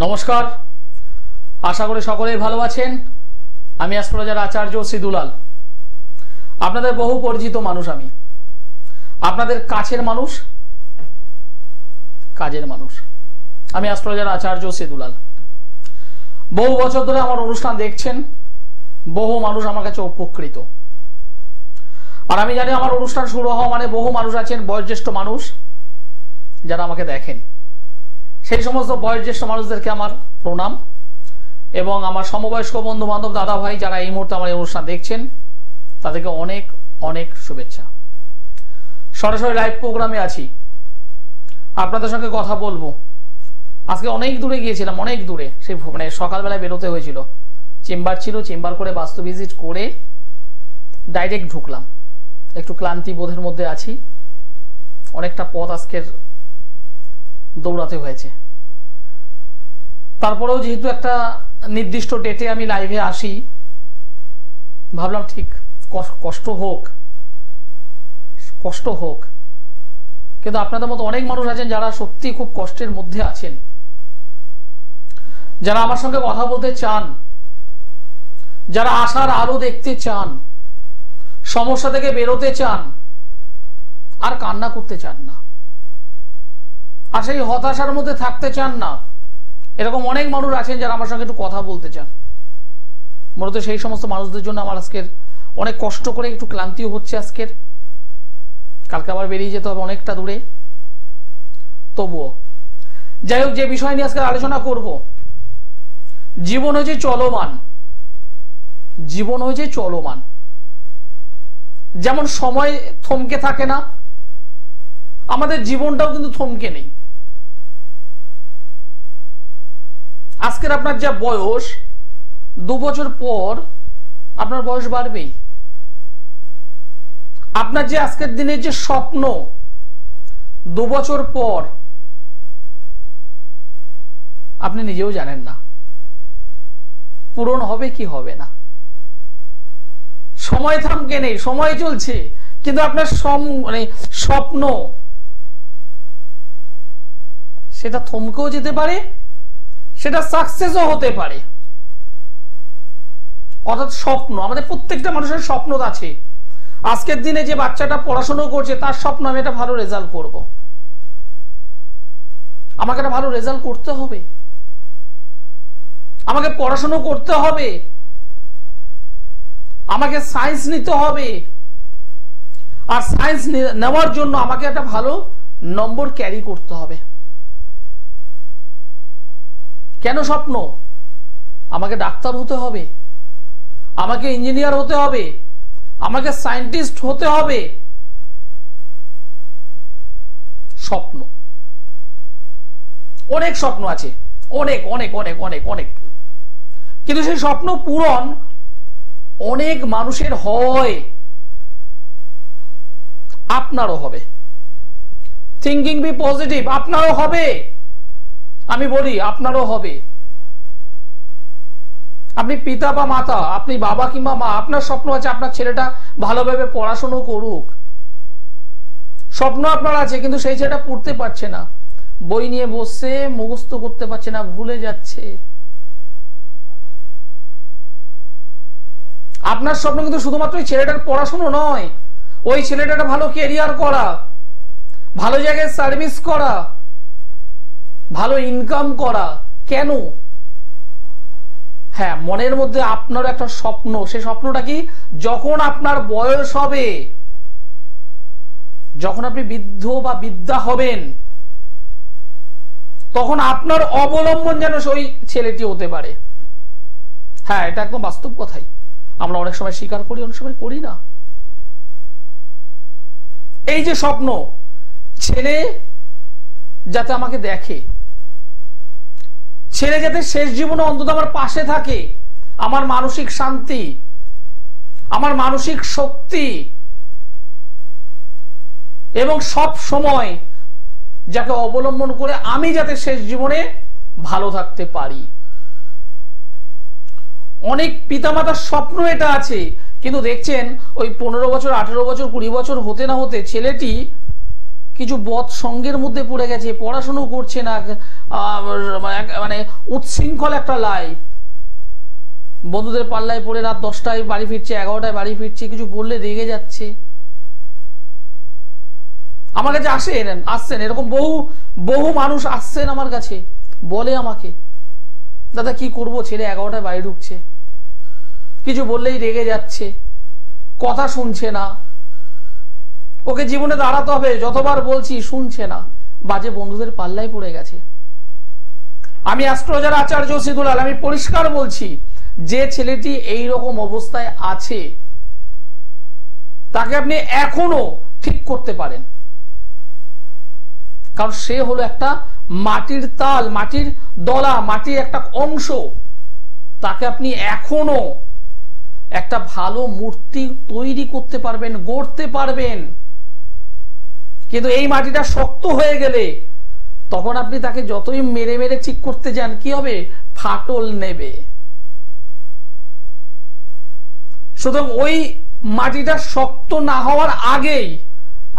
নমস্কার, আশা করি সকলেই ভালো আছেন। আমি অ্যাস্ট্রোলজার আচার্য সিদুলাল, আপনাদের বহু পরিচিত মানুষ। আমি আপনাদের কাছের মানুষ, কাজের মানুষ। আমি অ্যাস্ট্রোলজার আচার্য সিদুলাল। বহু বছর ধরে আমার অনুষ্ঠান দেখছেন, বহু মানুষ আমার কাছে উপকৃত। আর আমি জানি আমার অনুষ্ঠান শুরু হওয়া মানে বহু মানুষ আছেন, বয়োজ্যেষ্ঠ মানুষ যারা আমাকে দেখেন। সেই সমস্ত বয়োজ্যেষ্ঠ মানুষদেরকে আমার প্রণাম, এবং আমার সমবয়স্ক বন্ধু বান্ধব, দাদা ভাই যারা এই মুহূর্তে আমার এই অনুষ্ঠান দেখছেন, তাদেরকে অনেক অনেক শুভেচ্ছা। সরাসরি লাইভ প্রোগ্রামে আছি, আপনাদের সঙ্গে কথা বলবো। আজকে অনেক দূরে গিয়েছিলাম, অনেক দূরে, সেই মানে সকালবেলায় বেরোতে হয়েছিল। চেম্বার ছিল, চেম্বার করে বাস্তু ভিজিট করে ডাইরেক্ট ঢুকলাম। একটু ক্লান্তি বোধের মধ্যে আছি, অনেকটা পথ আজকের দৌড়াতে হয়েছে। তারপরেও যেহেতু একটা নির্দিষ্ট ডেটে আমি লাইভে আসি, ভাবলাম ঠিক কষ্ট হোক, কষ্ট হোক। কিন্তু আপনাদের মতো অনেক মানুষ আছেন যারা সত্যি খুব কষ্টের মধ্যে আছেন, যারা আমার সঙ্গে কথা বলতে চান, যারা আশার আলো দেখতে চান, সমস্যা থেকে বেরোতে চান, আর কান্না করতে চান না, আর সেই হতাশার মধ্যে থাকতে চান না। এরকম অনেক মানুষ আছেন যারা আমার সঙ্গে একটু কথা বলতে চান। মূলত সেই সমস্ত মানুষদের জন্য আমার আজকের অনেক কষ্ট করে একটু ক্লান্তিও হচ্ছে আজকের। কালকে আবার বেরিয়ে যেতে হবে অনেকটা দূরে। তবুও যাই হোক, যে বিষয় নিয়ে আজকে আলোচনা করব, জীবন হয়েছে চলমান। জীবন হয়েছে চলমান। যেমন সময় থমকে থাকে না, আমাদের জীবনটাও কিন্তু থমকে নেই। আজকের আপনার যা বয়স, 2 বছর পর আপনার বয়স বাড়বেই। আপনার যে আজকের দিনের যে স্বপ্ন, 2 বছর পর আপনি নিজেও জানেন না পূরণ হবে কি হবে না। সময় থমকে নেই, সময় চলছে, কিন্তু আপনার স্বপ্ন সেটা থমকেও যেতে পারে, সেটা সাকসেসও হতে পারে। অর্থাৎ স্বপ্ন, আমাদের প্রত্যেকটা মানুষের স্বপ্ন আছে। আজকের দিনে যে বাচ্চাটা পড়াশোনা করছে, তার স্বপ্ন আমি একটা ভালো রেজাল্ট করব, আমাকে একটা ভালো রেজাল্ট করতে হবে, আমাকে পড়াশোনা করতে হবে, আমাকে সায়েন্স নিতে হবে, আর সায়েন্স নেওয়ার জন্য আমাকে একটা ভালো নম্বর ক্যারি করতে হবে। কেন স্বপ্ন? আমাকে ডাক্তার হতে হবে, আমাকে ইঞ্জিনিয়ার হতে হবে, আমাকে সায়েন্টিস্ট হতে হবে। স্বপ্ন, অনেক স্বপ্ন আছে, অনেক অনেক অনেক অনেক অনেক। কিন্তু সেই স্বপ্ন পূরণ অনেক মানুষের হয়, আপনারও হবে। থিঙ্কিং বি পজিটিভ, আপনারও হবে। আমি বলি আপনারও হবে। আপনি পিতা বা মাতা, আপনি বাবা কিংবা মা, আপনার স্বপ্ন আছে আপনার ছেলেটা ভালোভাবে পড়াশোনা করুক। স্বপ্ন আপনার আছে, কিন্তু সেই ছেলেটা পড়তে পারছে না, বই নিয়ে বসে মুখস্থ করতে পারছে না, ভুলে যাচ্ছে। আপনার স্বপ্ন কিন্তু শুধুমাত্র ওই ছেলেটার পড়াশোনা নয়, ওই ছেলেটার ভালো ক্যারিয়ার করা, ভালো জায়গায় সার্ভিস করা, ভালো ইনকাম করা। কেন? হ্যাঁ, মনের মধ্যে আপনার একটা স্বপ্ন। সেই স্বপ্নটা কি? যখন আপনার বয়স হবে, যখন আপনি বৃদ্ধ বা বৃদ্ধা হবেন, তখন আপনার অবলম্বন যেন ওই ছেলেটি হতে পারে। হ্যাঁ, এটা একদম বাস্তব কথাই। আমরা অনেক সময় স্বীকার করি, অনেক সময় করি না। এই যে স্বপ্ন, ছেলে যাতে আমাকে দেখে, ছেলে যাতে শেষ জীবনে অন্তত আমার পাশে থাকে, আমার মানসিক শান্তি, আমার মানসিক শক্তি, এবং সব সময় যাকে অবলম্বন করে আমি যাতে শেষ জীবনে ভালো থাকতে পারি। অনেক পিতামাতার স্বপ্ন এটা আছে, কিন্তু দেখছেন ওই 15 বছর, 18 বছর, 20 বছর হতে না হতে ছেলেটি কিছু বদ সঙ্গের মধ্যে পড়ে গেছে, পড়াশুনো করছে না, মানে উচ্ছৃঙ্খল একটা লাইফ, বন্ধুদের পাল্লায় পড়ে রাত 10টায় বাড়ি ফিরছে, 11টায় বাড়ি ফিরছে, কিছু বললে রেগে যাচ্ছে। আমার কাছে আসছেন এরকম বহু মানুষ আসছেন আমার কাছে, বলে আমাকে, দাদা কি করব, ছেলে 11টায় বাড়ি ঢুকছে, কিছু বললেই রেগে যাচ্ছে, কথা শুনছে না, ওকে জীবনে দাঁড়াতে হবে, যতবার বলছি শুনছে না, বাজে বন্ধুদের পাল্লায় পড়ে গেছে। আমি অ্যাস্ট্রোলজার আচার্য সিদুলাল, আমি পরিষ্কার বলছি, যে ছেলেটি এই রকম অবস্থায় আছে তাকে আপনি এখনো ঠিক করতে পারেন, কারণ সে হলো একটা মাটির তাল, মাটির দলা, মাটির একটা অংশ। তাকে আপনি এখনো একটা ভালো মূর্তি তৈরি করতে পারবেন, গড়তে পারবেন, কিন্তু এই মাটিটা শক্ত হয়ে গেলে তখন আপনি তাকে যতই মেরে মেরে ঠিক করতে যান, কি হবে, ফাটল নেবে। সুতরাং ওই মাটিটা শক্ত না হওয়ার আগেই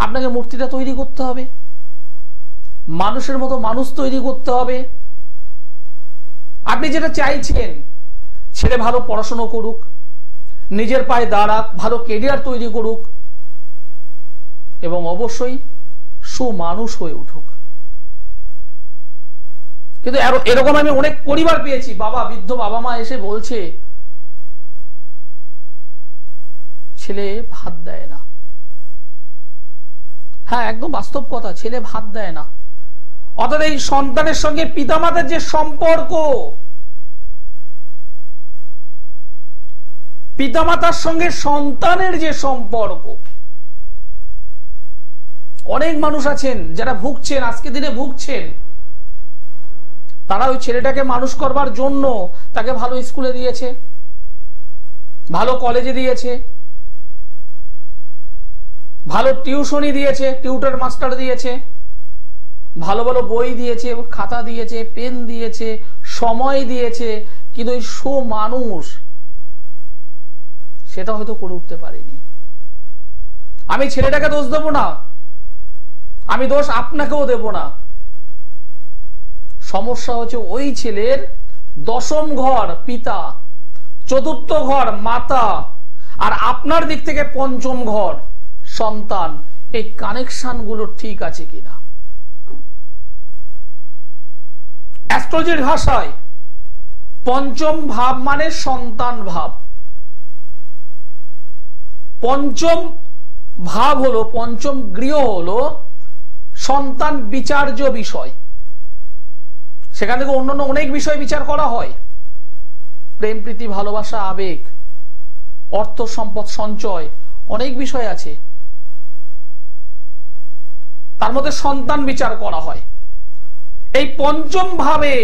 আপনাকে মূর্তিটা তৈরি করতে হবে, মানুষের মতো মানুষ তৈরি করতে হবে। আপনি যেটা চাইছেন, ছেলে ভালো পড়াশোনা করুক, নিজের পায়ে দাঁড়াক, ভালো ক্যারিয়ার তৈরি করুক এবং অবশ্যই সুমানুষ হয়ে উঠুক। কিন্তু এরকম আমি অনেক পরিবার পেয়েছি, বৃদ্ধ বাবা মা এসে বলছে ছেলে ভাত দেয় না। হ্যাঁ, একদম বাস্তব কথা, ছেলে ভাত দেয় না। অর্থাৎ এই সন্তানের সঙ্গে পিতামাতার যে সম্পর্ক, পিতামাতার সঙ্গে সন্তানের যে সম্পর্ক, অনেক মানুষ আছেন যারা ভুগছেন, আজকে দিনে ভুগছেন, তারা ওই ছেলেটাকে মানুষ করবার জন্য তাকে ভালো স্কুলে দিয়েছে, ভালো কলেজে দিয়েছে, ভালো টিউশনি দিয়েছে, টিউটর মাস্টার দিয়েছে, ভালো ভালো বই দিয়েছে, খাতা দিয়েছে, পেন দিয়েছে, সময় দিয়েছে, কিন্তু ওই মানুষ সেটা হয়তো করে উঠতে পারেনি। আমি ছেলেটাকে দোষ দেব না, আমি দোষ আপনাকেও দেব না। সমস্যা হচ্ছে ওই ছেলের দশম ঘর পিতা, চতুর্থ ঘর মাতা, আর আপনার দিক থেকে পঞ্চম ঘর সন্তান, এই কানেকশন গুলো ঠিক আছে কিনা। অ্যাস্ট্রোলজির ভাষায় পঞ্চম ভাব মানে সন্তান ভাব। পঞ্চম ভাব হলো, পঞ্চম গৃহ হলো সন্তান বিচার্য বিষয়। সেখান থেকে অন্যান্য অনেক বিষয় বিচার করা হয়, প্রেম প্রীতি ভালোবাসা আবেগ অর্থ সম্পদ সঞ্চয় অনেক বিষয় আছে, তার মধ্যে সন্তান বিচার করা হয়। এই পঞ্চম ভাবে,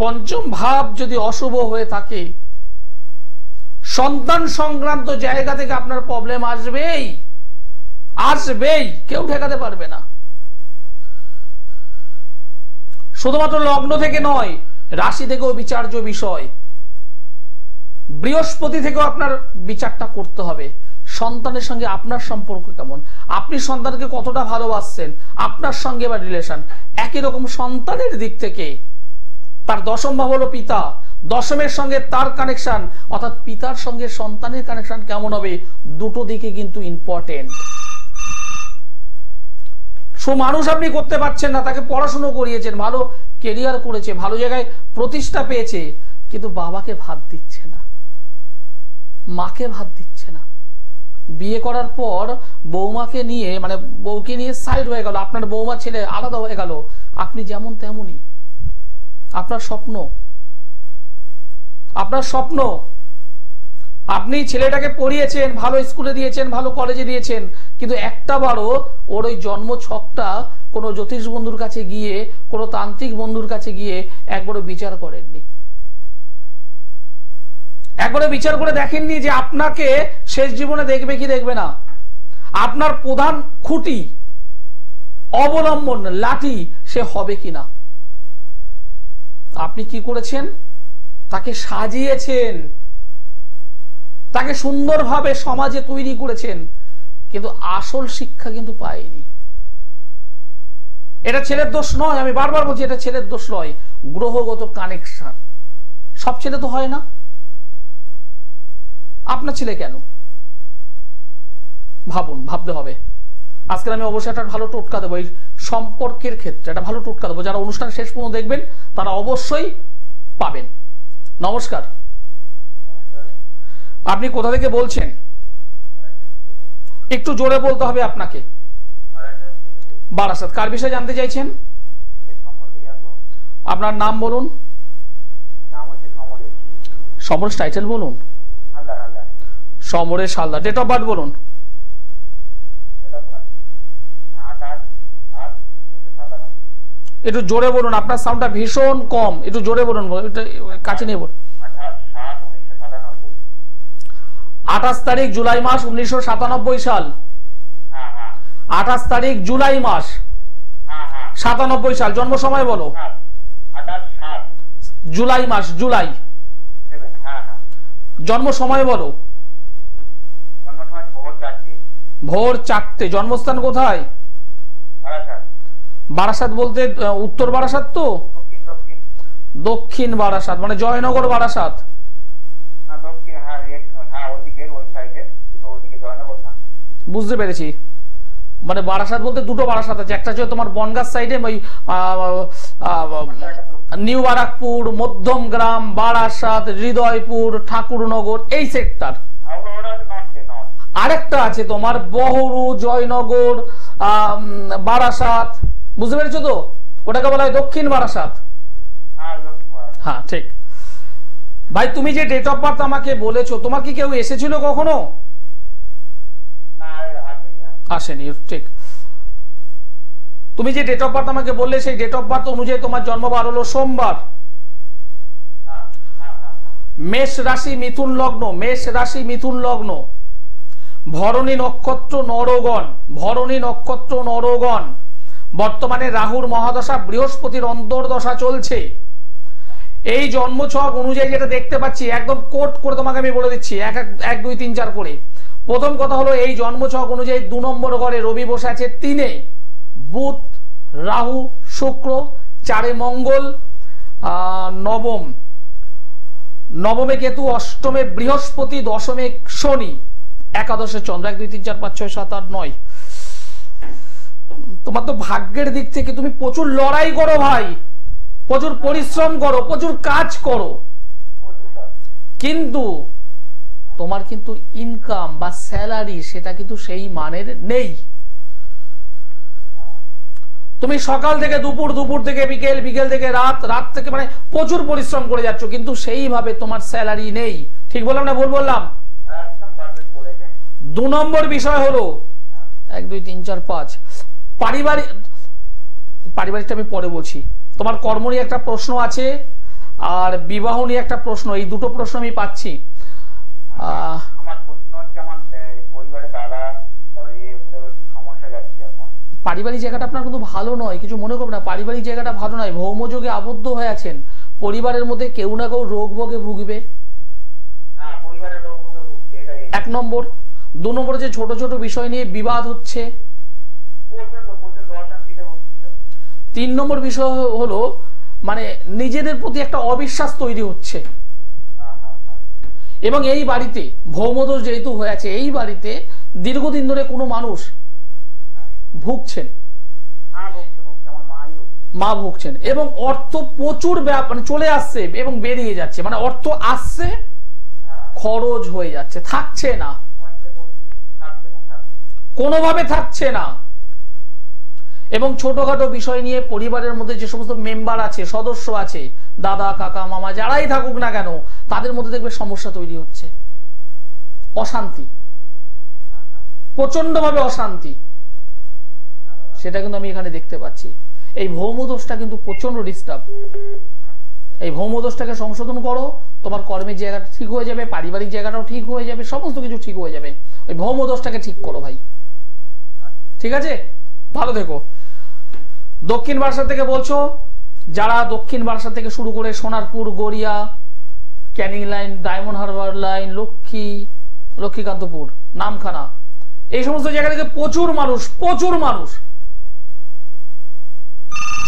পঞ্চম ভাব যদি অশুভ হয়ে থাকে, সন্তান সংক্রান্ত জায়গা থেকে আপনার প্রবলেম আসবেই আসবেই, কেউ ঠেকাতে পারবে না। শুধুমাত্র লগ্ন থেকে নয়, রাশি থেকেও বিচার্য বিষয়, বৃহস্পতি থেকেও আপনার বিচারটা করতে হবে। সন্তানের সঙ্গে আপনার সম্পর্ক কেমন, আপনি সন্তানকে কতটা ভালোবাসছেন, আপনার সঙ্গে বা রিলেশন একই রকম। সন্তানের দিক থেকে তার দশম ভাব হলো পিতা, দশমের সঙ্গে তার কানেকশন, অর্থাৎ পিতার সঙ্গে সন্তানের কানেকশন কেমন হবে, দুটো দিকে কিন্তু ইম্পর্টেন্ট। মানুষ আপনি করতে পারছেন না, তাকে পড়াশোনা করিয়েছেন, ভালো কেরিয়ার করেছে, ভালো জায়গায় প্রতিষ্ঠা পেয়েছে, কিন্তু বাবাকে ভাত দিচ্ছে না, মাকে ভাত দিচ্ছে না। বিয়ে করার পর বৌমাকে নিয়ে, মানে বউকে নিয়ে সাইড হয়ে গেল, আপনার বৌমা ছেলে আলাদা হয়ে গেল, আপনি যেমন তেমনই। আপনার স্বপ্ন, আপনার স্বপ্ন, আপনি ছেলেটাকে পড়িয়েছেন, ভালো স্কুলে দিয়েছেন, ভালো কলেজে দিয়েছেন, কিন্তু একটা বারও ওর ওই জন্ম ছকটা কোনো জ্যোতিষ বন্ধুর কাছে গিয়ে, কোনো তান্ত্রিক বন্ধুর কাছে গিয়ে একবারও বিচার করেননি, একবারও বিচার করে দেখেননি যে আপনাকে শেষ জীবনে দেখবে কি দেখবে না, আপনার প্রধান খুঁটি অবলম্বন লাঠি সে হবে কিনা। আপনি কি করেছেন, তাকে সাজিয়েছেন, তাকে সুন্দরভাবে সমাজে তৈরি করেছেন, কিন্তু আসল শিক্ষা কিন্তু পায়নি। এটা ছেলের দোষ নয়, আমি বারবার বলছি এটা ছেলের দোষ নয়, গ্রহগত কানেকশন। সব ছেলে তো হয় না, আপনার ছেলে কেন? ভাবুন, ভাবতে হবে। আজকে আমি অবশ্যই একটা ভালো টোটকা দেবো এই সম্পর্কের ক্ষেত্রে, একটা ভালো টোটকা দেবো, যারা অনুষ্ঠান শেষ পর্যন্ত দেখবেন তারা অবশ্যই পাবেন। নমস্কার, আপনি কোথা থেকে বলছেন? একটু জোরে বলতে হবে আপনাকে। বারাসাত। কার বিষয়ে জানতে চাইছেন? আপনার নাম বলুন। সমরেশ টাইটেল বলুন। Samaresh Haldar. Date of birth বলুন। একটু জোরে বলুন, আপনার সাউন্ডটা ভীষণ কম, একটু জোরে বলুন, কাছে নিয়ে বলুন। 28 তারিখ জুলাই মাস 1997 সাল। 28 তারিখ জুলাই মাস 97 সাল। জন্ম সময় বলো। জুলাই মাস, জুলাই। জন্ম সময় বলো। ভোর 4টে। জন্মস্থান কোথায়? বারাসাত বলতে উত্তর বারাসাত তো? দক্ষিণ বারাসাত মানে জয়নগর বারাসাত। বুঝতে পেরেছি। মানে বারাসাত বলতে দুটো বারাসাত আছে, একটা হচ্ছে তোমার বনগাঁ সাইডে ওই নিউ বারাকপুর, মধ্যমগ্রাম, বারাসাত, হৃদয়পুর, ঠাকুরনগর, এই সেক্টর। আরেকটা আছে তোমার বহরু, জয়নগর, বারাসাত। বুঝতে পেরেছো তো? ওটাকে বলা হয় দক্ষিণ বারাসাত। হ্যাঁ ঠিক। ভাই তুমি যে ডেট অফ বার্থ আমাকে বলেছো, তোমার কি কেউ এসেছিল কখনো? আসেনি। ঠিক। তুমি যে ডেট অফ বার্থ আমাকে বললে সেই ডেট অফ বার্থ অনুযায়ী তোমার জন্মবার হলো সোমবার। মেষ রাশি মিথুন লগ্ন, মেষ রাশি মিথুন লগ্ন, ভরণী নক্ষত্র নরগণ, ভরণী নক্ষত্র নরগণ। বর্তমানে রাহুর মহাদশা, বৃহস্পতির অন্তর্দশা চলছে। এই জন্মছক অনুযায়ী যেটা দেখতে পাচ্ছি, একদম কোট করে তোমাকে আমি বলে দিচ্ছি, 1 2 3 4 করে। প্রথম কথা হলো এই জন্মছক অনুযায়ী 2 নম্বর ঘরে রবি বসে আছে 3-এ, বুধ, রাহু, শুক্র, 4-এ মঙ্গল, নবমে কেতু, অষ্টমে বৃহস্পতি, দশমে শনি, একাদশে চন্দ্র। 1 2 3 4 5 6 7 8 9। তোমার তো ভাগ্যের দিক থেকে তুমি প্রচুর লড়াই করো ভাই, প্রচুর পরিশ্রম করো, প্রচুর কাজ করো, কিন্তু তোমার কিন্তু ইনকাম বা স্যালারি সেটা কিন্তু সেই মানের নেই। তুমি সকাল থেকে দুপুর, দুপুর থেকে বিকেল, বিকেল থেকে রাত, রাত থেকে মানে প্রচুর পরিশ্রম করে যাচ্ছ, কিন্তু সেইভাবে তোমার স্যালারি নেই। ঠিক বললাম না ভুল বললাম? 2 নম্বর বিষয় হলো 1 2 3 4 5 পারিবারিকটা আমি পরে বলছি। তোমার কর্ম নিয়ে একটা প্রশ্ন আছে আর বিবাহ নিয়ে একটা প্রশ্ন, এই দুটো প্রশ্ন আমি পাচ্ছি। আমার প্রশ্ন হচ্ছে আমার পরিবারে দাদা সমস্যা যাচ্ছে এখন। পারিবারিক জায়গাটা আপনার কিন্তু ভালো নয়, কিছু মনে করবেন না। পারিবারিক জায়গাটা ভালো নয়, ভৌমযোগে আবদ্ধ হয়ে আছেন। পরিবারের মধ্যে কেউ না কেউ রোগ ভোগে ভুগবে। হ্যাঁ, পরিবারের রোগ ভোগে ভুগছে, এটা 1 নম্বর। 2 নম্বর যে ছোট ছোট বিষয় নিয়ে বিবাদ হচ্ছে। 3 নম্বর বিষয় হলো মানে নিজেদের প্রতি একটা অবিশ্বাস তৈরি হচ্ছে। এবং এই বাড়িতে ভৌমদোষ যেহেতু হয়ে আছে, এই বাড়িতে দীর্ঘদিন ধরে কোনো মানুষ ভুগছেন, মা ভুগছেন, এবং অর্থ প্রচুর মানে চলে আসছে এবং বেরিয়ে যাচ্ছে, মানে অর্থ আসছে খরচ হয়ে যাচ্ছে, থাকছে না, কোনোভাবে থাকছে না। এবং ছোটখাটো বিষয় নিয়ে পরিবারের মধ্যে যে সমস্ত মেম্বার আছে, সদস্য আছে, দাদা কাকা মামা যারাই থাকুক না কেন, তাদের মধ্যে দেখবে সমস্যা তৈরি হচ্ছে, অশান্তি, প্রচন্ডভাবে অশান্তি। সেটা কিন্তু আমি এখানে দেখতে পাচ্ছি। এই ভৌমদোষটা কিন্তু প্রচন্ড ডিস্টার্ব। এই ভৌমদোষটাকে সংশোধন করো, তোমার কর্মের জায়গাটা ঠিক হয়ে যাবে, পারিবারিক জায়গাটাও ঠিক হয়ে যাবে, সমস্ত কিছু ঠিক হয়ে যাবে। ওই ভৌমদোষটাকে ঠিক করো ভাই, ঠিক আছে? ভালো থেকো। দক্ষিণ বারাসাত থেকে বলছো, যারা দক্ষিণ বারাসাত থেকে শুরু করে Sonarpur, Garia, Canning line, diamond Harbour line, Lakshmikantapur, Namkhana, এই সমস্ত জায়গা থেকে প্রচুর মানুষ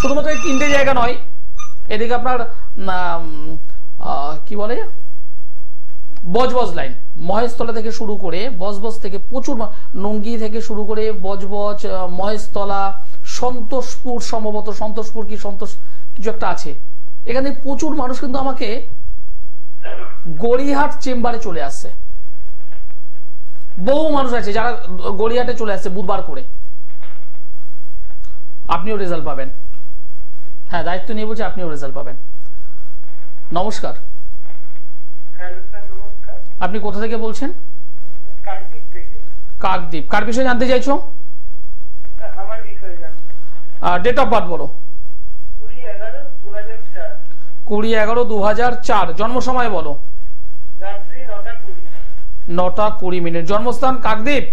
শুধুমাত্র এই 3টে জায়গা নয়, এদিকে আপনার কি বলে বজবজ লাইন, মহেশতলা থেকে শুরু করে বজবজ থেকে প্রচুর, নঙ্গি থেকে শুরু করে বজবজ, মহেশতলা, সন্তোষপুর, সম্ভবত সন্তোষপুর কি সন্তোষ কিছু একটা আছে, এখানে প্রচুর মানুষ কিন্তু আমাকে গড়িয়াহাট চেম্বারে চলে আসছে। বহু মানুষ আছে যারা গড়িয়াহাটে চলে আসছে বুধবার করে। আপনিও রেজাল্ট পাবেন, হ্যাঁ দায়িত্ব নিয়ে বলছি, আপনিও রেজাল্ট পাবেন। নমস্কার, আপনি কোথা থেকে বলছেন? কাকদ্বীপ। কার বিষয়ে জানতে চাইছো? ডেট অফ বার্থ বলো। 20/11/2004। জন্ম সময় বলো। 9:20। জন্মস্থান কাকদ্বীপ।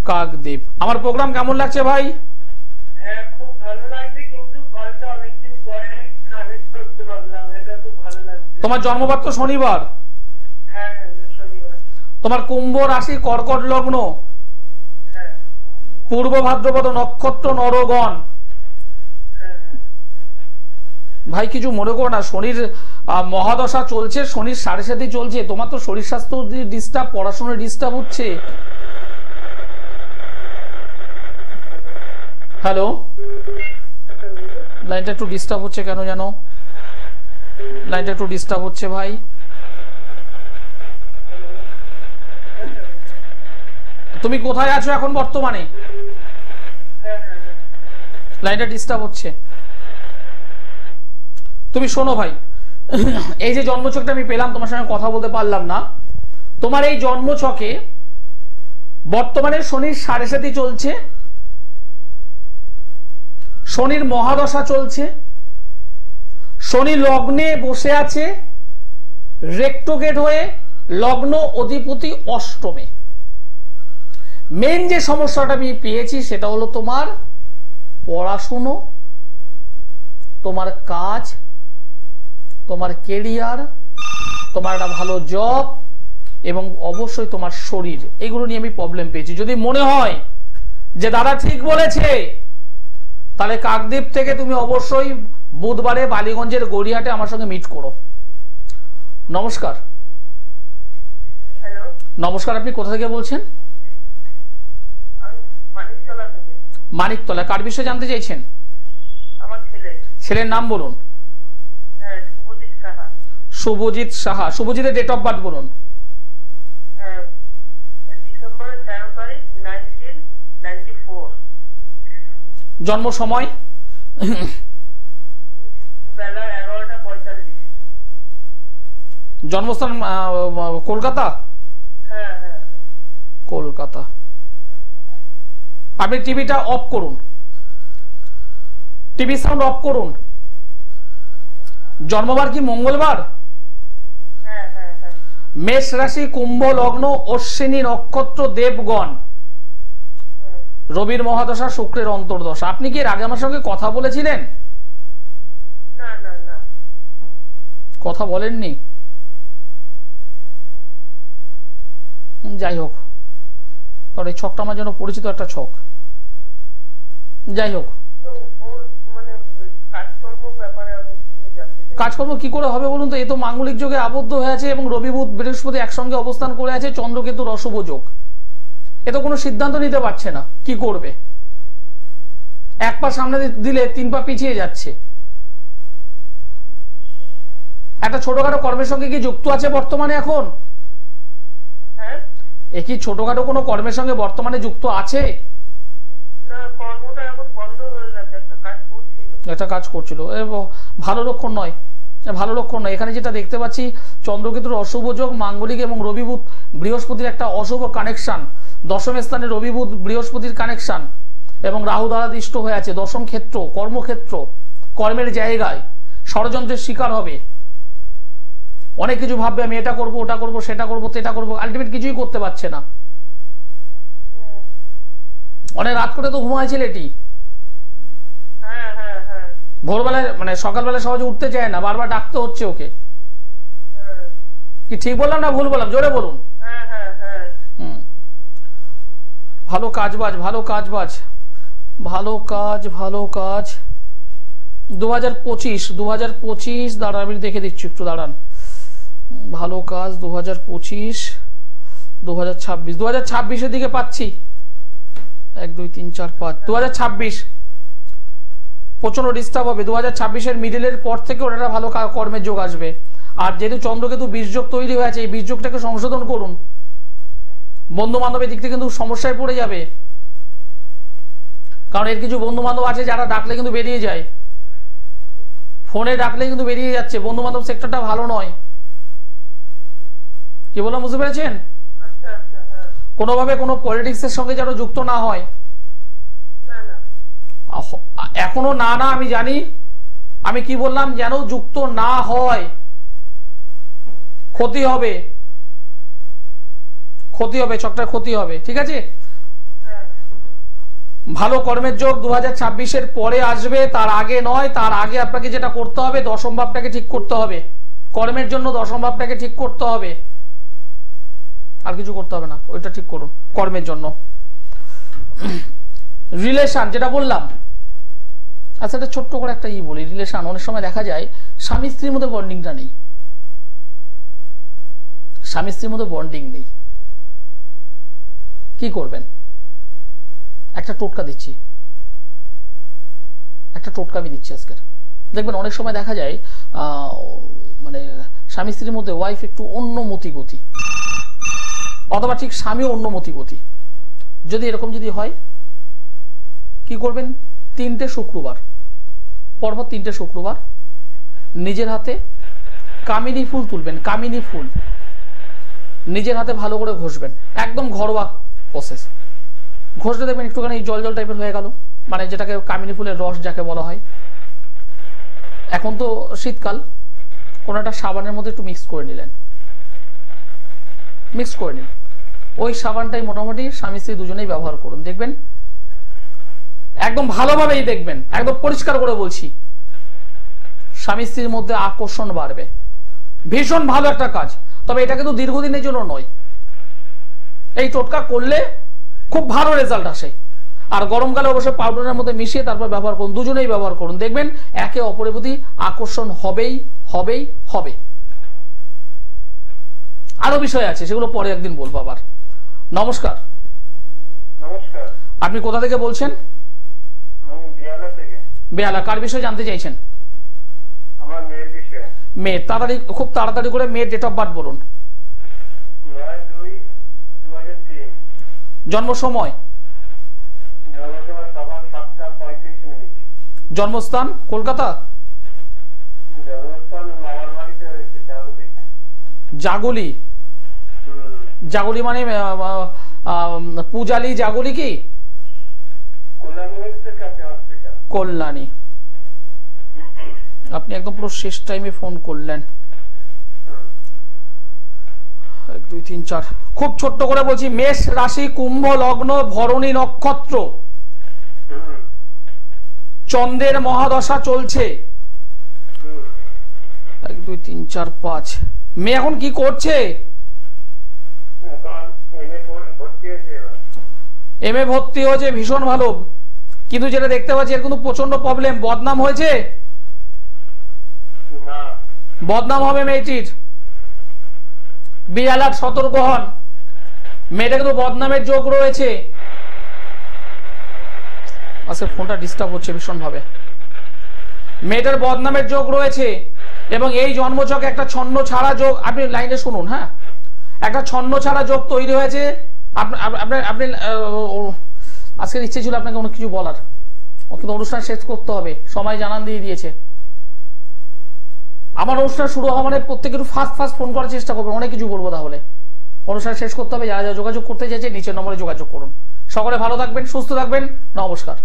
কাকদ্বীপ। আমার প্রোগ্রাম কেমন লাগছে ভাই? খুব ভালো লাগছে, কিন্তু কলটা অনেকদিন পরে কানেক্ট করতে পারলাম, এটা খুব ভালো লাগছে। তোমার জন্মবার তো শনিবার। হ্যাঁ শনিবার। তোমার কুম্ভ রাশি, কর্কট লগ্ন, পূর্ব ভাদ্রপদ নক্ষত্র, নরগণ। ভাই কিছু মনে করো না, শনির মহাদশা চলছে, শনির 7.5 চলছে, তোমার তো শরীর স্বাস্থ্য ডিস্টার্ব, পড়াশোনায় ডিস্টার্ব হচ্ছে। হ্যালো, লাইনটা একটু ডিস্টার্ব হচ্ছে কেন জানো? লাইনটা একটু ডিস্টার্ব হচ্ছে ভাই। তুমি কোথায় আছো এখন বর্তমানে? লাইনটা ডিস্টার্ব হচ্ছে। তুমি শোনো ভাই, এই যে জন্মছকটা আমি পেলাম, তোমার সঙ্গে কথা বলতে পারলাম না। তোমার এই জন্মছকে বর্তমানে শনির 7.5 চলছে, শনির মহাদশা চলছে, শনি লগ্নে বসে আছে রেক্টোগেট হয়ে, লগ্ন অধিপতি অষ্টমে। মেন যে সমস্যাটা আমি পেয়েছি সেটা হলো তোমার পড়াশুনো, তোমার কাজ, তোমার কেরিয়ার, তোমার একটা ভালো জব এবং অবশ্যই তোমার শরীর, এগুলো নিয়ে আমি প্রবলেম পেয়েছি। যদি মনে হয় যে দাদা ঠিক বলেছে, তাহলে কাকদ্বীপ থেকে তুমি অবশ্যই বুধবারে বালিগঞ্জের গড়িয়াহাটে আমার সঙ্গে মিট করো। নমস্কার। হ্যালো, নমস্কার, আপনি কোথা থেকে বলছেন? মানিকতলা থেকে। মানিকতলা। কার বিষয়ে জানতে চাইছেন? আমার ছেলে। ছেলের নাম বলুন। শুভজিৎ সাহা। শুভজিৎ সাহা। শুভজিতের ডেট অফ বার্থ বলুন। ডিসেম্বরের 13 তারিখ 1994। জন্ম সময়? বেলা 11:45। জন্মস্থান কলকাতা? হ্যাঁ। কলকাতা। আপনি টিভিটা অফ করুন, টিভি সাউন্ড অফ করুন। জন্মবার কি মঙ্গলবার? হ্যাঁ। মেষ রাশি, কুম্ভ লগ্ন, অশ্বিনী নক্ষত্র, দেবগণ, রবির মহাদশা, শুক্রের অন্তর্দশা। আপনি কি এর আগে আমার সঙ্গে কথা বলেছিলেন? না। কথা বলেননি? যাই হোক, কারণ এই ছকটা আমার জন্য পরিচিত একটা ছক। যাই হোক, কাজকর্ম কি করে হবে বলুন তো? এ তো মাঙ্গলিক যোগে আবদ্ধ হয়ে আছে এবং রবি বুধ বৃহস্পতি একসঙ্গে অবস্থান করে আছে, চন্দ্রকেতুর অশুভ যোগ। এ তো কোনো সিদ্ধান্ত নিতে পারছে না কি করবে। এক পা সামনে দিলে 3 পা পিছিয়ে যাচ্ছে। একটা ছোটখাটো কর্মের সঙ্গে কি যুক্ত আছে বর্তমানে এখন? এ কি ছোটখাটো কোনো কর্মের সঙ্গে বর্তমানে যুক্ত আছে? একটা কাজ করছিল, ভালো লক্ষণ নয়, ভালো লক্ষণ নয়। এখানে যেটা দেখতে পাচ্ছি, চন্দ্রকেতুর অশুভ যোগ, মাঙ্গলিক এবং রবি বুধ বৃহস্পতির একটা অশুভ কানেকশন, দশম স্থানে রবি বুধ বৃহস্পতির কানেকশন এবং রাহু দ্বারা দৃষ্ট হয়ে আছে। দশম ক্ষেত্র, কর্মক্ষেত্র, কর্মের জায়গায় ষড়যন্ত্রের শিকার হবে। অনেক কিছু ভাববে, আমি এটা করবো, ওটা করবো, সেটা করবো, তেটা করবো, আলটিমেট কিছুই করতে পারছে না। অনেক রাত করে তো ঘুমায় ছেলেটি, ভোরবেলায় মানে সকালবেলায় সহজে উঠতে চায় না, বারবার ডাকতে হচ্ছে ওকে। কি ঠিক বললাম না ভুল বললাম? জোরে বলুন। ভালো কাজ বাজ, ভালো কাজ বাজ, ভালো কাজ, ভালো কাজ। 2025 দাঁড়ান আমি দেখে দিচ্ছি, একটু দাঁড়ান। ভালো কাজ 2025, 2026, 2026-এর দিকে পাচ্ছি 1 2 3 4 5। 2026 প্রচন্ড ডিস্টার্ব হবে। 2026-এর মিডলের পর থেকে ওটা ভালো কর্মের যোগ আসবে। আর যেহেতু চন্দ্রকেতু বীর্যযোগ তৈরি হয়ে আছে, এই বীর্যযোগটাকে সংশোধন করুন। বন্ধু বান্ধবের দিক থেকে কিন্তু সমস্যায় পড়ে যাবে, কারণ এর কিছু বন্ধু বান্ধব আছে যারা ডাকলে কিন্তু বেরিয়ে যায়, ফোনে ডাকলে কিন্তু বেরিয়ে যাচ্ছে। বন্ধু বান্ধব সেক্টরটা ভালো নয়। কি বললাম বুঝতে পেরেছেন? কোনোভাবে কোনো পলিটিক্সের সঙ্গে যেন যুক্ত না হয়। এখনো না আমি জানি, আমি কি বললাম, যেন যুক্ত না হয়। ক্ষতি হবে, ক্ষতি হবে, চকটার ক্ষতি হবে, ঠিক আছে? ভালো কর্মের যোগ 2026-এর পরে আসবে, তার আগে নয়। তার আগে আপনাকে যেটা করতে হবে, দশম ভাবটাকে ঠিক করতে হবে। কর্মের জন্য দশম ভাবটাকে ঠিক করতে হবে, আর কিছু করতে হবে না, ওইটা ঠিক করুন কর্মের জন্য। রিলেশন যেটা বললাম, আচ্ছা এটা ছোট্ট করে একটা বলি। রিলেশন অনেক সময় দেখা যায় স্বামী স্ত্রীর মধ্যে বন্ডিংটা নেই, স্বামী স্ত্রীর মধ্যে বন্ডিং নেই। কি করবেন? একটা টোটকা দিচ্ছি, একটা টোটকা আমি দিচ্ছি আজকের। দেখবেন অনেক সময় দেখা যায় মানে স্বামী স্ত্রীর মধ্যে ওয়াইফ একটু অন্য মতিগতি, অথবা ঠিক স্বামী অন্য মতিগতি। যদি এরকম যদি হয়, কি করবেন? 3টে শুক্রবার পরপর 3টে শুক্রবার নিজের হাতে কামিনী ফুল তুলবেন, কামিনী ফুল নিজের হাতে ভালো করে ঘষবেন, একদম ঘরোয়া প্রসেস। ঘষলে দেখবেন একটুখানি জল জল টাইপের হয়ে গেল, মানে যেটাকে কামিনী ফুলের রস যাকে বলা হয়। এখন তো শীতকাল, কোনো একটা সাবানের মধ্যে একটু মিক্স করে নিলেন, মিক্স করে নিন। ওই সাবানটাই মোটামুটি স্বামী স্ত্রী দুজনেই ব্যবহার করুন, দেখবেন একদম ভালোভাবেই দেখবেন, একদম পরিষ্কার করে বলছি, স্বামী স্ত্রীর মধ্যে আকর্ষণ বাড়বে। ভীষণ ভালো একটা কাজ, তবে এটা কিন্তু দীর্ঘদিনের জন্য নয়। এই টোটকা করলে খুব ভালো রেজাল্ট আসে। আর গরমকালে অবশ্যই পাউডারের মধ্যে মিশিয়ে তারপর ব্যবহার করুন, দুজনেই ব্যবহার করুন, দেখবেন একে অপরের প্রতি আকর্ষণ হবেই হবেই হবে। আরো বিষয় আছে, সেগুলো পরে একদিন বলবো আবার। নমস্কার। নমস্কার। আপনি কোথা থেকে বলছেন? বেহালা থেকে। বেহালা, কার বিষয়ে জানতে চাইছেন? আমার মেয়ের বিষয়ে। মেয়ের, তাড়াতাড়ি, খুব তাড়াতাড়ি করে মেয়ের ডেট অফ বার্থ বলুন। 9/2/2003। জন্ম সময়? জন্মসময় সকাল 7:35। জন্মস্থান? কলকাতা? জন্মস্থান মামার বাড়িতে হয়েছে, জাগুলিতে। জাগুলি? জাগুলি মানে পূজালি জাগুলি কি? কল্যাণী। আপনি একদম পুরো শেষ টাইমে ফোন করলেন। 1 2 3 4। খুব ছোট্ট করে বলছি, মেষ রাশি, কুম্ভ লগ্ন, ভরণী নক্ষত্র, চন্দ্রের মহাদশা চলছে। 1 2 3 4 5। মেয়ে এখন কি করছে? এমএ ভর্তি হয়েছে, ভীষণ ভালো। কিন্তু যেটা দেখতে পাচ্ছি এর কিন্তু প্রচন্ড প্রবলেম। বদনাম হয়েছে? বদনাম হবে মেয়েটির, বিয়ালাট সতর্ক হন। মেয়েটা কিন্তু বদনামের যোগ রয়েছে। আজকে ফোনটা ডিস্টার্ব হচ্ছে ভীষণ ভাবে। মেয়েটার বদনামের যোগ রয়েছে এবং এই জন্মচকে একটা ছন্ন ছাড়া যোগ, আপনি লাইনে শুনুন, হ্যাঁ, একটা ছন্ন ছাড়া যোগ তৈরি হয়েছে। আপনি আজকের ইচ্ছে ছিল আপনাকে অনেক কিছু বলার, কিন্তু অনুষ্ঠান শেষ করতে হবে, সময় জানান দিয়ে দিয়েছে। আমার অনুষ্ঠান শুরু হওয়া মানে প্রত্যেকে একটু ফাস্ট ফোন করার চেষ্টা করবেন, অনেক কিছু বলবো। তাহলে অনুষ্ঠান শেষ করতে হবে। যারা যারা যোগাযোগ করতে চাইছে নিচের নম্বরে যোগাযোগ করুন। সকলে ভালো থাকবেন, সুস্থ থাকবেন, নমস্কার।